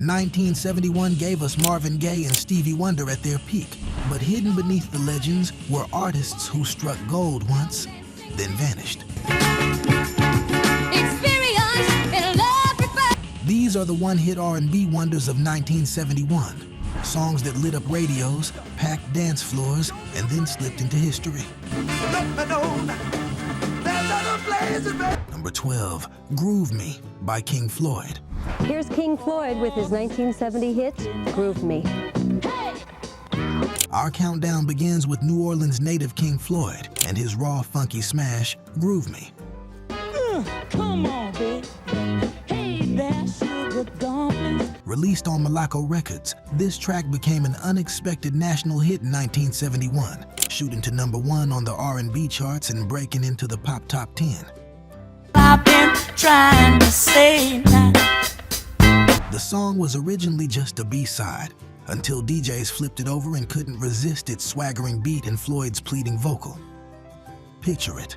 1971 gave us Marvin Gaye and Stevie Wonder at their peak, but hidden beneath the legends were artists who struck gold once, then vanished. These are the one-hit R&B wonders of 1971, songs that lit up radios, packed dance floors, and then slipped into history. Number 12, Groove Me by King Floyd. Here's King Floyd with his 1970 hit, Groove Me. Our countdown begins with New Orleans native King Floyd and his raw, funky smash, Groove Me. Come on, baby. Hey, there, sugar dumpling. Released on Mellow Records, this track became an unexpected national hit in 1971, shooting to number 1 on the R&B charts and breaking into the pop top 10. I've been trying to say that. The song was originally just a B-side, until DJs flipped it over and couldn't resist its swaggering beat and Floyd's pleading vocal. Picture it.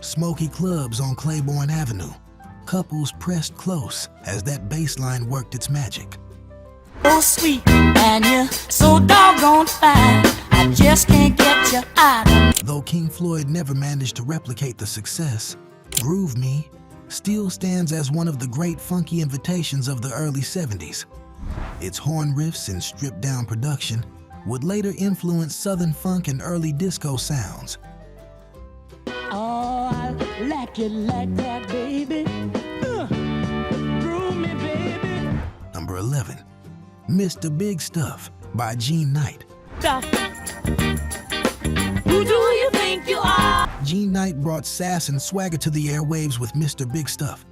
Smoky clubs on Claiborne Avenue, couples pressed close as that bass line worked its magic. So sweet and you're so doggone fine, I just can't get you out. Though King Floyd never managed to replicate the success, Groove Me still stands as one of the great funky invitations of the early 70s. Its horn riffs and stripped-down production would later influence Southern funk and early disco sounds. Oh, I like it like that, baby. Groove me, baby. Number 11, Mr. Big Stuff by Gene Knight. Who do you think you are? Gene Knight brought sass and swagger to the airwaves with Mr. Big Stuff.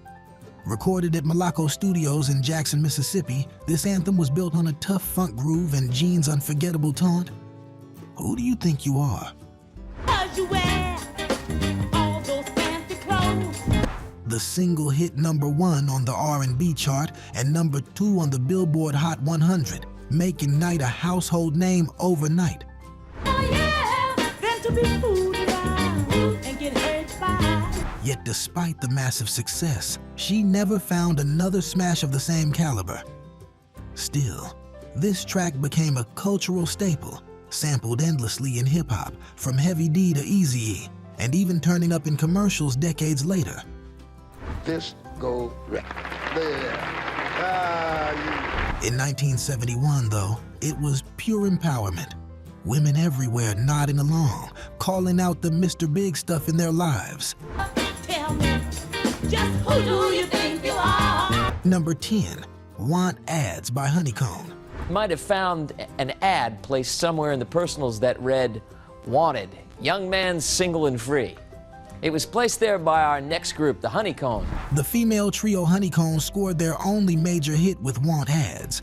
Recorded at Mellow Studios in Jackson, Mississippi, this anthem was built on a tough funk groove and Gene's unforgettable taunt, "Who do you think you are?" 'Cause you wear all those fancy clothes. The single hit number 1 on the R&B chart and number 2 on the Billboard Hot 100, making Knight a household name overnight. Oh yeah, then to be fooled around and get hurt by. Yet despite the massive success, she never found another smash of the same caliber. Still, this track became a cultural staple, sampled endlessly in hip-hop, from Heavy D to Eazy-E, and even turning up in commercials decades later. This go right there. In 1971, though, it was pure empowerment. Women everywhere nodding along, calling out the Mr. Big Stuff in their lives. Tell me, just who do you think you are? Number 10, Want Ads by Honeycomb. Might have found an ad placed somewhere in the personals that read, "Wanted, young man single and free." It was placed there by our next group, the Honeycomb. The female trio Honeycomb scored their only major hit with Want Ads.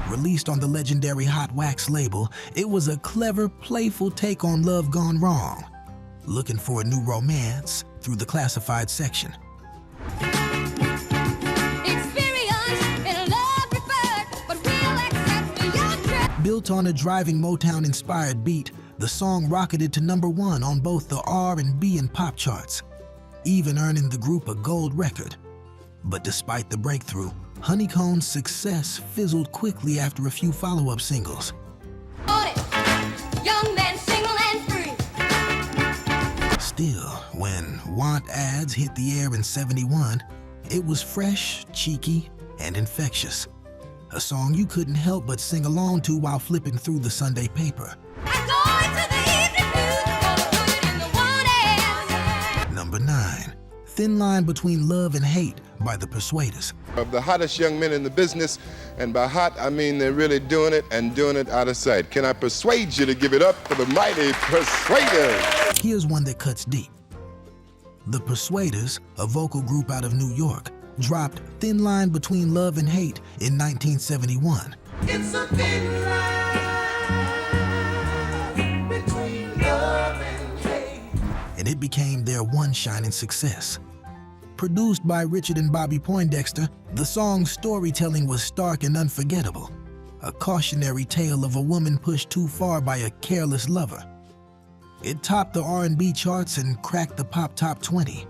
Released on the legendary Hot Wax label, it was a clever, playful take on Love Gone Wrong. Looking for a new romance through the classified section. Built on a driving Motown-inspired beat, the song rocketed to number 1 on both the R&B and pop charts, even earning the group a gold record. But despite the breakthrough, Honeycomb's success fizzled quickly after a few follow-up singles. Young man, single and free. Still, when Want Ads hit the air in '71, it was fresh, cheeky, and infectious. A song you couldn't help but sing along to while flipping through the Sunday paper. Number 9, Thin Line Between Love and Hate by the Persuaders. Of the hottest young men in the business, and by hot, I mean they're really doing it and doing it out of sight. Can I persuade you to give it up for the mighty Persuaders? Here's one that cuts deep. The Persuaders, a vocal group out of New York, dropped Thin Line Between Love and Hate in 1971. It's a thin line between love and hate. And it became their one shining success. Produced by Richard and Bobby Poindexter, the song's storytelling was stark and unforgettable. A cautionary tale of a woman pushed too far by a careless lover. It topped the R&B charts and cracked the pop top 20.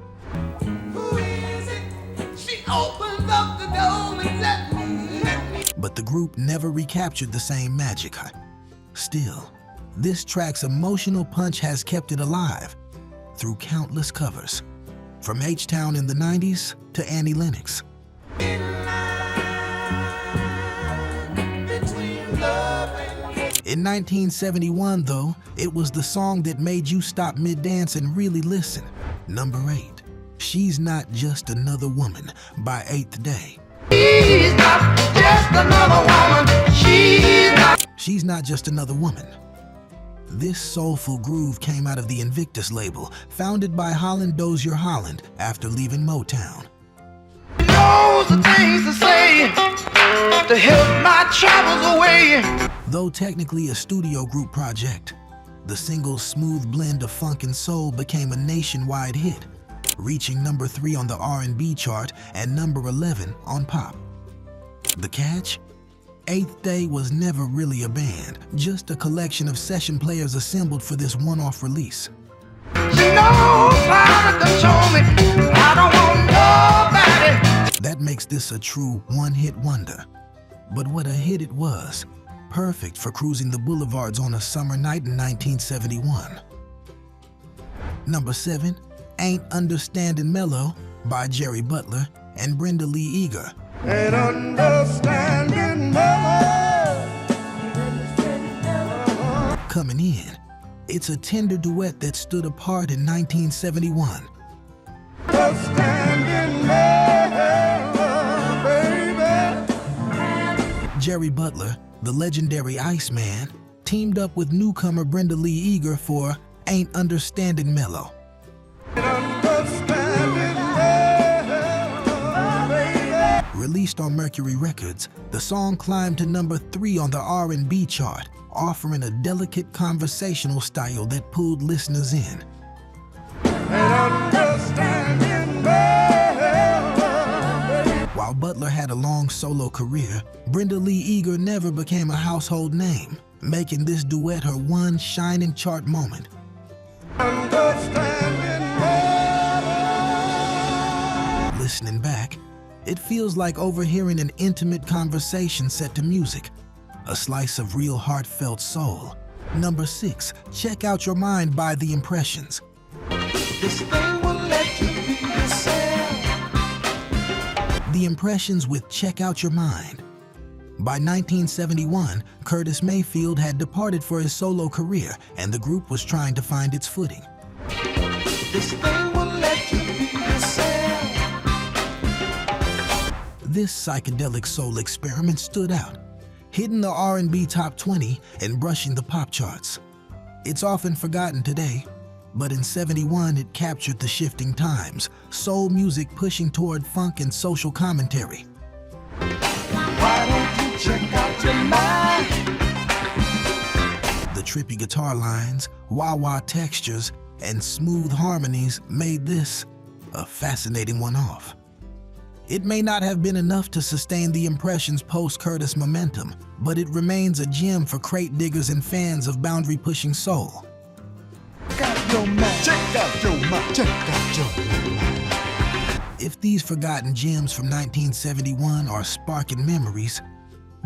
Who is it? She opens up the door and let me. But the group never recaptured the same magic. Still, this track's emotional punch has kept it alive through countless covers, from H-Town in the 90s to Annie Lennox. In 1971, though, it was the song that made you stop mid-dance and really listen. Number 8, She's Not Just Another Woman by 8th Day. She's not just another woman. She's Not Just Another Woman. This soulful groove came out of the Invictus label, founded by Holland Dozier Holland after leaving Motown. Knows the things to say to help my troubles away. Though technically a studio group project, the single's smooth blend of funk and soul became a nationwide hit, reaching number 3 on the R&B chart and number 11 on pop. The catch? 8th Day was never really a band, just a collection of session players assembled for this one-off release. She knows how to control me. I don't want nobody. That makes this a true one-hit wonder. But what a hit it was. Perfect for cruising the boulevards on a summer night in 1971. Number 7, Ain't Understanding Mellow by Jerry Butler and Brenda Lee Eager. Ain't understanding Mellow. Coming in, it's a tender duet that stood apart in 1971. Understanding Mellow, baby. Jerry Butler, the legendary Iceman, teamed up with newcomer Brenda Lee Eager for Ain't Understanding Mellow. Released on Mercury Records, the song climbed to number 3 on the R&B chart, offering a delicate conversational style that pulled listeners in. While Butler had a long solo career, Brenda Lee Eager never became a household name, making this duet her one shining chart moment. Listening back, it feels like overhearing an intimate conversation set to music, a slice of real heartfelt soul. Number 6, Check Out Your Mind by The Impressions. This thing will let you be yourself. The Impressions with Check Out Your Mind. By 1971, Curtis Mayfield had departed for his solo career, and the group was trying to find its footing. This thing will let you be yourself. This psychedelic soul experiment stood out, hitting the R&B top 20 and brushing the pop charts. It's often forgotten today, but in '71 it captured the shifting times, soul music pushing toward funk and social commentary. Why don't you check out your mind? The trippy guitar lines, wah-wah textures, and smooth harmonies made this a fascinating one-off. It may not have been enough to sustain the Impressions' post-Curtis momentum, but it remains a gem for crate diggers and fans of boundary-pushing soul. Check out your mind. Check out your mind. If these forgotten gems from 1971 are sparking memories,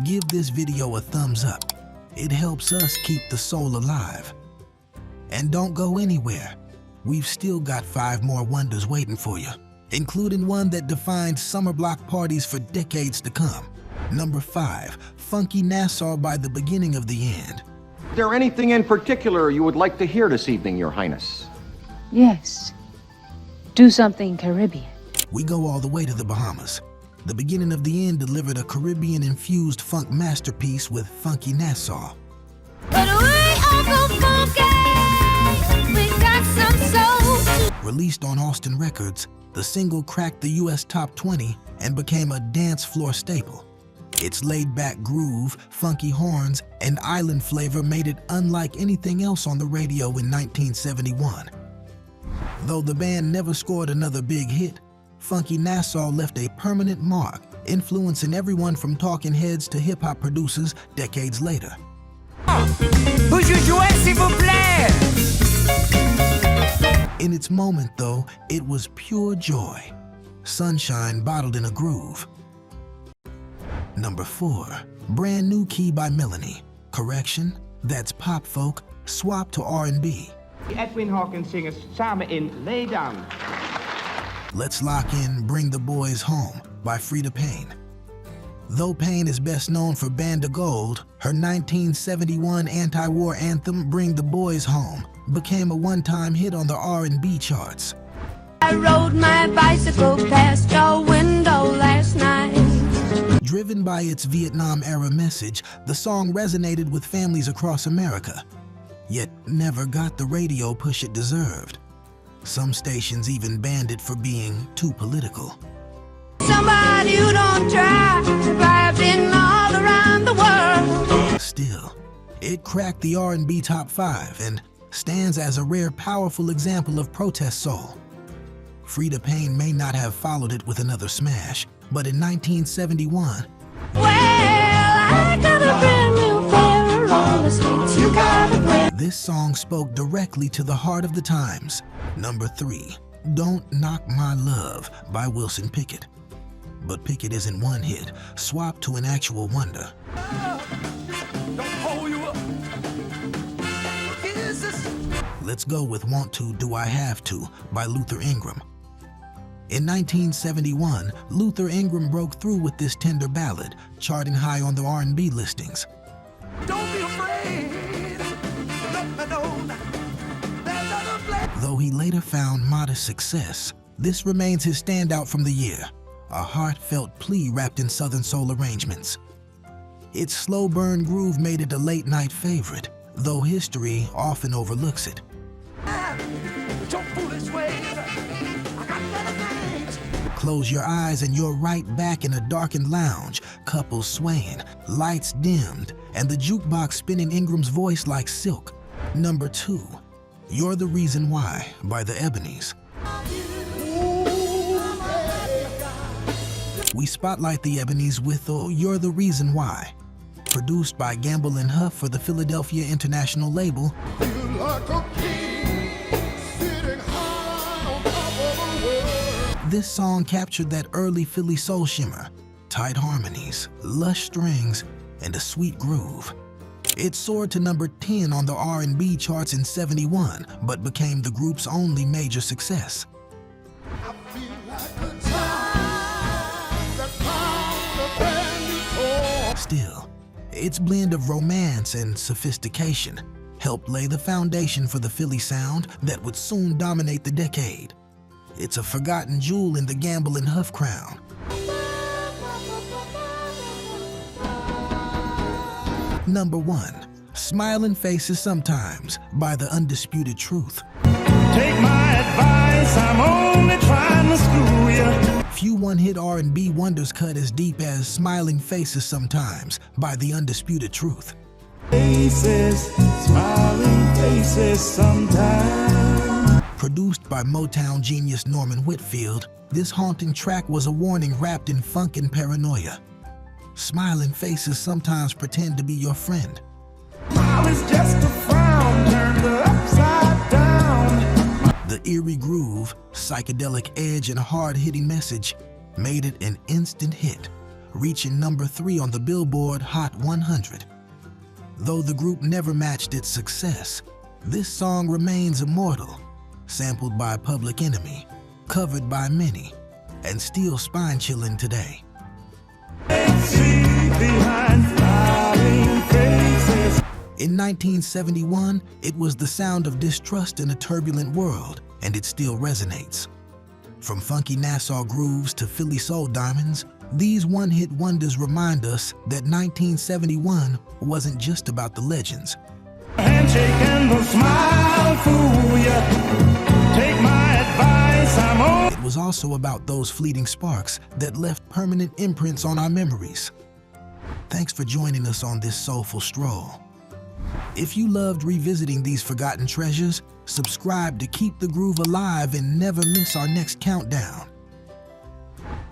give this video a thumbs up. It helps us keep the soul alive. And don't go anywhere. We've still got 5 more wonders waiting for you, including one that defined summer block parties for decades to come. Number 5, Funky Nassau by The Beginning of the End. Is there anything in particular you would like to hear this evening, Your Highness? Yes. Do something Caribbean. We go all the way to the Bahamas. The Beginning of the End delivered a Caribbean-infused funk masterpiece with Funky Nassau. But we all go funky. We got some soul. Released on Austin Records, the single cracked the US top 20 and became a dance floor staple. Its laid-back groove, funky horns, and island flavor made it unlike anything else on the radio in 1971. Though the band never scored another big hit, Funky Nassau left a permanent mark, influencing everyone from talking heads to hip-hop producers decades later. Bonjour, s'il vous plaît. In its moment, though, it was pure joy. Sunshine bottled in a groove. Number 4, Brand New Key by Melanie. Correction, that's pop folk swapped to R&B. Edwin Hawkins zingen samen in Lay Down. Let's lock in Bring the Boys Home by Freda Payne. Though Payne is best known for Band of Gold, her 1971 anti-war anthem Bring the Boys Home became a one-time hit on the R&B charts. I rode my bicycle past your window last night. Driven by its Vietnam-era message, the song resonated with families across America, yet never got the radio push it deserved. Some stations even banned it for being too political. Somebody who don't try, surviving all around the world. Still, it cracked the R&B top 5 and stands as a rare, powerful example of protest soul. Freda Payne may not have followed it with another smash, but in 1971, Well, I got a brand new pair of roller skates. You got a brand. this song spoke directly to the heart of the times. Number 3, Don't Knock My Love by Wilson Pickett. But Pickett isn't one hit, swapped to an actual wonder. Let's go with Want To, Do I Have To by Luther Ingram. In 1971, Luther Ingram broke through with this tender ballad, charting high on the R&B listings. Don't be afraid. Let me know there's other place. Though he later found modest success, this remains his standout from the year, a heartfelt plea wrapped in Southern soul arrangements. Its slow burn groove made it a late-night favorite, though history often overlooks it. Your foolish ways. I got better things. Close your eyes and you're right back in a darkened lounge, couples swaying, lights dimmed, and the jukebox spinning Ingram's voice like silk. Number 2, You're the Reason Why by the Ebonys. We spotlight the Ebonys with You're the Reason Why. Produced by Gamble and Huff for the Philadelphia International label, this song captured that early Philly soul shimmer, tight harmonies, lush strings, and a sweet groove. It soared to number 10 on the R&B charts in '71, but became the group's only major success. Still, its blend of romance and sophistication helped lay the foundation for the Philly sound that would soon dominate the decade. It's a forgotten jewel in the Gamble and Huff crown. Number 1, Smiling Faces Sometimes by the Undisputed Truth. Take my advice, I'm only trying to screw you. Few one-hit R&B wonders cut as deep as Smiling Faces Sometimes by the Undisputed Truth. Faces, smiling faces sometimes. Produced by Motown genius Norman Whitfield, this haunting track was a warning wrapped in funk and paranoia. Smiling faces sometimes pretend to be your friend. Smile is just a frown turned upside down. The eerie groove, psychedelic edge, and hard-hitting message made it an instant hit, reaching number 3 on the Billboard Hot 100. Though the group never matched its success, this song remains immortal, sampled by Public Enemy, covered by many, and still spine-chilling today. See behind smiling faces. In 1971, it was the sound of distrust in a turbulent world, and it still resonates. From funky Nassau grooves to Philly soul diamonds, these one-hit wonders remind us that 1971 wasn't just about the legends. Handshake and the smile fool ya. Take my advice, I'm on. It was also about those fleeting sparks that left permanent imprints on our memories. Thanks for joining us on this soulful stroll. If you loved revisiting these forgotten treasures, subscribe to keep the groove alive and never miss our next countdown.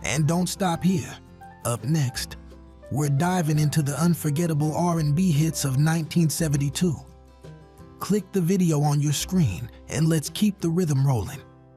And don't stop here. Up next, we're diving into the unforgettable R&B hits of 1972. Click the video on your screen and let's keep the rhythm rolling.